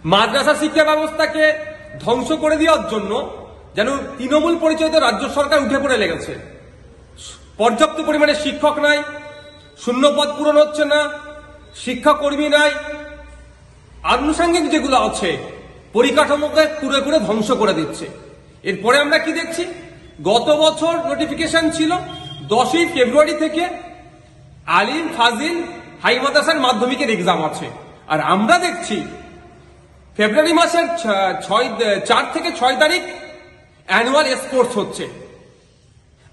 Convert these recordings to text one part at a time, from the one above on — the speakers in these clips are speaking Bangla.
মাদ্রাসা শিক্ষা ব্যবস্থাকে ধ্বংস করে দেওয়ার জন্য যেন তৃণমূল পরিচালিত রাজ্য সরকার উঠে পড়ে লেগেছে। পর্যাপ্ত পরিমাণে শিক্ষক নাই, শূন্যপদ পূরণ হচ্ছে না, শিক্ষাকর্মী নাই, আনুষঙ্গিক যেগুলো আছে পরিকাঠামোকে পুরো পুরো ধ্বংস করে দিচ্ছে। এরপরে আমরা কি দেখছি, গত বছর নোটিফিকেশন ছিল 10ই ফেব্রুয়ারি থেকে আলিম ফাজিল হাই মাদ্রাসার মাধ্যমিকের এক্সাম আছে, আর আমরা দেখছি ফেব্রুয়ারি মাসের 4 থেকে 6 তারিখ অ্যানুয়াল স্পোর্টস হচ্ছে,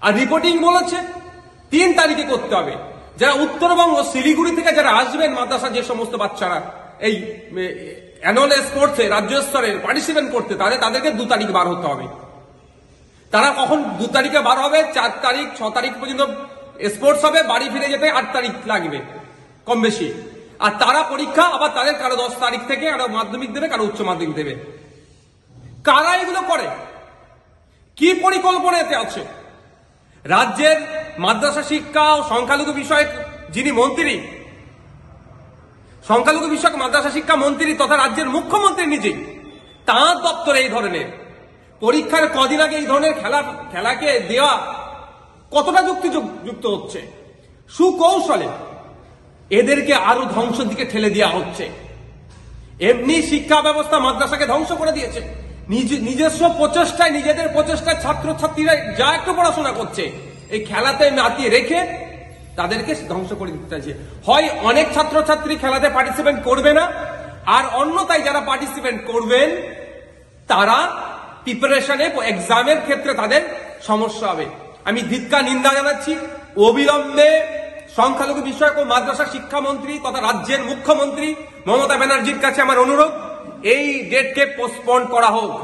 আর রিপোর্টিং বলেছে 3 তারিখে করতে হবে। যারা উত্তরবঙ্গ শিলিগুড়ি থেকে যারা আসবেন মাদ্রাসা যে সমস্ত বাচ্চারা এই অ্যানুয়াল স্পোর্টসে রাজ্য স্তরের পার্টিসিপেট করতে, তাদেরকে 2 তারিখ বার হতে হবে। তারা কখন 2 তারিখে বার হবে, 4 তারিখ 6 তারিখ পর্যন্ত স্পোর্টস হবে, বাড়ি ফিরে যেতে 8 তারিখ লাগবে কম বেশি। আর তারা পরীক্ষা আবার তাদের কারো 10 তারিখ থেকে কারো মাধ্যমিক দেবে, কারো উচ্চ মাধ্যমিক দেবে। কারা এগুলো করে, কি পরিকল্পনা এতে আছে? রাজ্যের মাদ্রাসা শিক্ষা ও সংখ্যালঘু বিষয়ক যিনি মন্ত্রী, সংখ্যালঘু বিষয়ক মাদ্রাসা শিক্ষা মন্ত্রী তথা রাজ্যের মুখ্যমন্ত্রী নিজেই, তাঁর দপ্তরে এই ধরনের পরীক্ষার কদিন আগে এই ধরনের খেলাকে দেওয়া কতটা যুক্তিযুক্ত হচ্ছে? সুকৌশলে এদেরকে আরো ধ্বংসের দিকে ঠেলে দেওয়া হচ্ছে। এমনি শিক্ষা ব্যবস্থা মাদ্রাসাকে ধ্বংস করে দিয়েছে। নিজস্ব প্রচেষ্টায়, নিজেদের প্রচেষ্টায় ছাত্রছাত্রীরা যা একটু পড়াশোনা করছে এই খেলাতে মাতিয়ে রেখে তাদেরকে ধ্বংস করে দিতে চাইছে। হয় অনেক ছাত্রছাত্রী খেলাতে পার্টিসিপেট করবে না, আর অন্যথায় যারা পার্টিসিপেট করবেন তারা প্রিপারেশনে এক্সামের ক্ষেত্রে তাদের সমস্যা হবে। আমি ধিক্কার নিন্দা জানাচ্ছি। অবিলম্বে সংখ্যালঘু বিষয়ক ও মাদ্রাসা শিক্ষামন্ত্রী তথা রাজ্যের মুখ্যমন্ত্রী মমতা ব্যানার্জির কাছে আমার অনুরোধ, এই ডেটকে পোস্টপোন করা হোক।